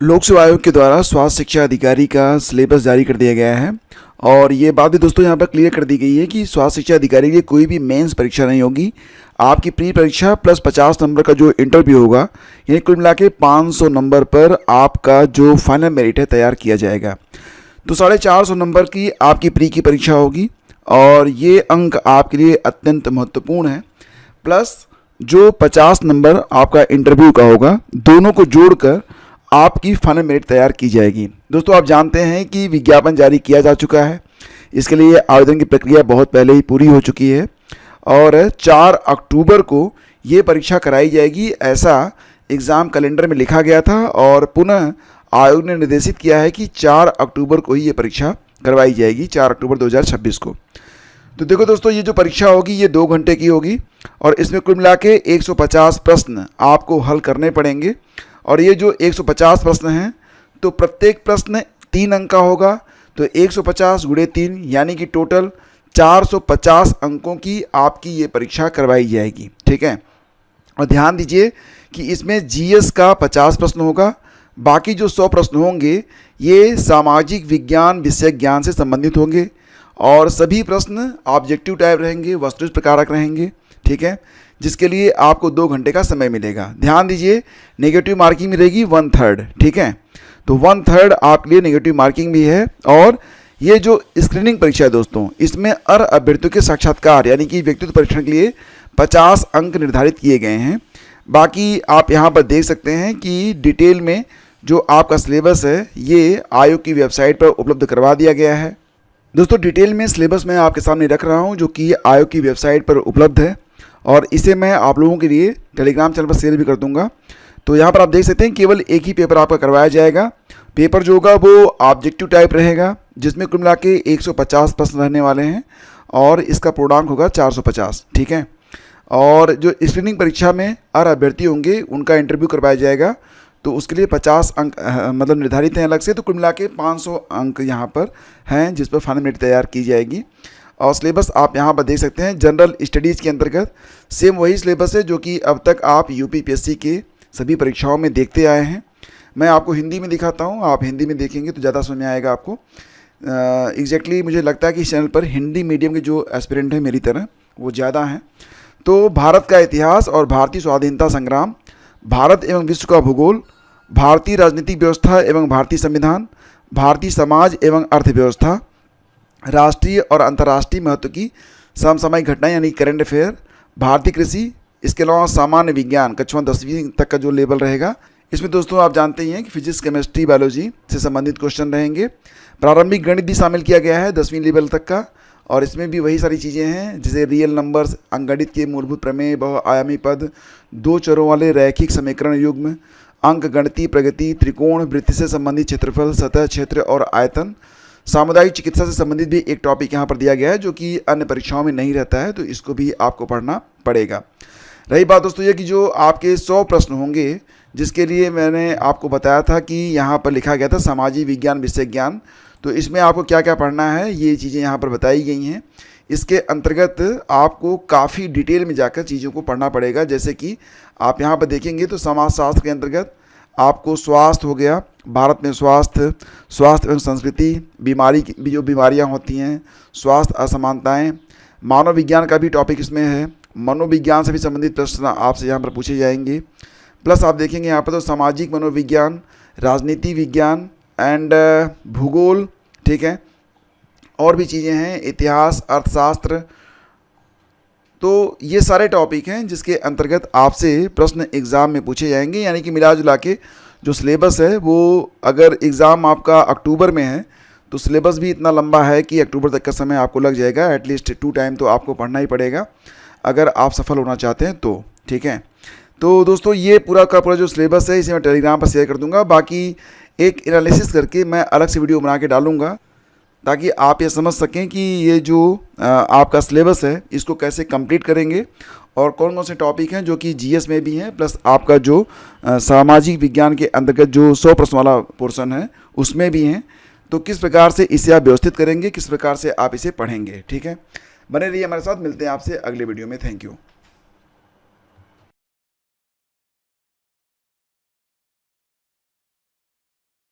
लोक सेवा आयोग के द्वारा स्वास्थ्य शिक्षा अधिकारी का सिलेबस जारी कर दिया गया है और ये बात भी दोस्तों यहाँ पर क्लियर कर दी गई है कि स्वास्थ्य शिक्षा अधिकारी के लिए कोई भी मेंस परीक्षा नहीं होगी। आपकी प्री परीक्षा प्लस 50 नंबर का जो इंटरव्यू होगा, यानी कुल मिला के 500 नंबर पर आपका जो फाइनल मेरिट है तैयार किया जाएगा। तो 450 नंबर की आपकी प्री की परीक्षा होगी और ये अंक आपके लिए अत्यंत महत्वपूर्ण है। प्लस जो 50 नंबर आपका इंटरव्यू का होगा, दोनों को जोड़कर आपकी फाइनल मेरिट तैयार की जाएगी। दोस्तों आप जानते हैं कि विज्ञापन जारी किया जा चुका है, इसके लिए आवेदन की प्रक्रिया बहुत पहले ही पूरी हो चुकी है और 4 अक्टूबर को ये परीक्षा कराई जाएगी, ऐसा एग्ज़ाम कैलेंडर में लिखा गया था और पुनः आयोग ने निर्देशित किया है कि 4 अक्टूबर को ही ये परीक्षा करवाई जाएगी, 4 अक्टूबर 2026 को। तो देखो दोस्तों, ये जो परीक्षा होगी ये 2 घंटे की होगी और इसमें कुल मिला के 150 प्रश्न आपको हल करने पड़ेंगे और ये जो 150 प्रश्न हैं तो प्रत्येक प्रश्न 3 अंक का होगा, तो 150 × 3 यानी कि टोटल 450 अंकों की आपकी ये परीक्षा करवाई जाएगी। ठीक है, और ध्यान दीजिए कि इसमें जीएस का 50 प्रश्न होगा, बाकी जो 100 प्रश्न होंगे ये सामाजिक विज्ञान विषय ज्ञान से संबंधित होंगे और सभी प्रश्न ऑब्जेक्टिव टाइप रहेंगे, वस्तुनिष्ठ प्रकारक रहेंगे। ठीक है, जिसके लिए आपको 2 घंटे का समय मिलेगा। ध्यान दीजिए, नेगेटिव मार्किंग भी रहेगी 1/3। ठीक है, तो 1/3 आपके लिए नेगेटिव मार्किंग भी है। और ये जो स्क्रीनिंग परीक्षा है दोस्तों, इसमें अर्ह अभ्यर्थियों के साक्षात्कार यानी कि व्यक्तित्व परीक्षण के लिए 50 अंक निर्धारित किए गए हैं। बाकी आप यहाँ पर देख सकते हैं कि डिटेल में जो आपका सिलेबस है ये आयोग की वेबसाइट पर उपलब्ध करवा दिया गया है। दोस्तों डिटेल में सिलेबस मैं आपके सामने रख रहा हूँ जो कि आयोग की वेबसाइट पर उपलब्ध है और इसे मैं आप लोगों के लिए टेलीग्राम चैनल पर शेयर भी कर दूंगा। तो यहाँ पर आप देख सकते हैं केवल एक ही पेपर आपका करवाया जाएगा। पेपर जो होगा वो ऑब्जेक्टिव टाइप रहेगा, जिसमें कुल मिला के 150 प्रश्न रहने वाले हैं और इसका पूर्णांक होगा 450। ठीक है, और जो स्क्रीनिंग परीक्षा में अर्ह अभ्यर्थी होंगे उनका इंटरव्यू करवाया जाएगा, तो उसके लिए 50 अंक मतलब निर्धारित हैं अलग से, तो कुल मिला के 500 अंक यहाँ पर हैं जिस पर फाइनल मेरिट तैयार की जाएगी। और सिलेबस आप यहाँ पर देख सकते हैं, जनरल स्टडीज़ के अंतर्गत सेम वही सिलेबस है जो कि अब तक आप यूपीपीएससी के सभी परीक्षाओं में देखते आए हैं। मैं आपको हिंदी में दिखाता हूँ, आप हिंदी में देखेंगे तो ज़्यादा समझ में आएगा आपको। एग्जैक्टली मुझे लगता है कि इस चैनल पर हिंदी मीडियम के जो एस्पिरेंट हैं मेरी तरह वो ज़्यादा हैं। तो भारत का इतिहास और भारतीय स्वाधीनता संग्राम, भारत एवं विश्व का भूगोल, भारतीय राजनीतिक व्यवस्था एवं भारतीय संविधान, भारतीय समाज एवं अर्थव्यवस्था, राष्ट्रीय और अंतर्राष्ट्रीय महत्व की समसामयिक घटनाएं यानी करंट अफेयर, भारतीय कृषि, इसके अलावा सामान्य विज्ञान कक्षा 10वीं तक का जो लेवल रहेगा। इसमें दोस्तों आप जानते ही हैं कि फिजिक्स, केमिस्ट्री, बायोलॉजी से संबंधित क्वेश्चन रहेंगे। प्रारंभिक गणित भी शामिल किया गया है 10वीं लेवल तक का, और इसमें भी वही सारी चीज़ें हैं जैसे रियल नंबर्स, अंकगणित के मूलभूत प्रमेय, बहुआयामी पद, 2 चरों वाले रैखिक समीकरण युग्म, अंक गणितीय प्रगति, त्रिकोण, वृत्त से संबंधित क्षेत्रफल, सतह क्षेत्र और आयतन, सामुदायिक चिकित्सा से संबंधित भी एक टॉपिक यहाँ पर दिया गया है जो कि अन्य परीक्षाओं में नहीं रहता है, तो इसको भी आपको पढ़ना पड़ेगा। रही बात दोस्तों ये कि जो आपके 100 प्रश्न होंगे, जिसके लिए मैंने आपको बताया था कि यहाँ पर लिखा गया था सामाजिक विज्ञान विषय ज्ञान, तो इसमें आपको क्या क्या पढ़ना है ये चीज़ें यहाँ पर बताई गई हैं। इसके अंतर्गत आपको काफ़ी डिटेल में जाकर चीज़ों को पढ़ना पड़ेगा। जैसे कि आप यहाँ पर देखेंगे तो समाजशास्त्र के अंतर्गत आपको स्वास्थ्य हो गया, भारत में स्वास्थ्य एवं संस्कृति, बीमारी की जो बीमारियाँ होती हैं, स्वास्थ्य असमानताएँ, मानव विज्ञान का भी टॉपिक इसमें है, मनोविज्ञान से भी संबंधित प्रश्न आपसे यहाँ पर पूछे जाएंगे। प्लस आप देखेंगे यहाँ पर तो सामाजिक मनोविज्ञान, राजनीति विज्ञान एंड भूगोल। ठीक है, और भी चीज़ें हैं, इतिहास, अर्थशास्त्र। तो ये सारे टॉपिक हैं जिसके अंतर्गत आपसे प्रश्न एग्ज़ाम में पूछे जाएंगे। यानी कि मिला जुला के जो सिलेबस है वो अगर एग्ज़ाम आपका अक्टूबर में है तो सिलेबस भी इतना लंबा है कि अक्टूबर तक का समय आपको लग जाएगा। एटलीस्ट 2 टाइम तो आपको पढ़ना ही पड़ेगा अगर आप सफल होना चाहते हैं तो। ठीक है, तो दोस्तों ये पूरा का पूरा जो सिलेबस है इसे मैं टेलीग्राम पर शेयर कर दूंगा। बाकी एक एनालिसिस करके मैं अलग से वीडियो बना के डालूंगा ताकि आप ये समझ सकें कि ये जो आपका सिलेबस है इसको कैसे कंप्लीट करेंगे और कौन कौन से टॉपिक हैं जो कि जीएस में भी हैं, प्लस आपका जो सामाजिक विज्ञान के अंतर्गत जो 100 प्रश्न वाला पोर्शन है उसमें भी हैं। तो किस प्रकार से इसे आप व्यवस्थित करेंगे, किस प्रकार से आप इसे पढ़ेंगे। ठीक है, बने रहिए हमारे साथ, मिलते हैं आपसे अगले वीडियो में। Thank you.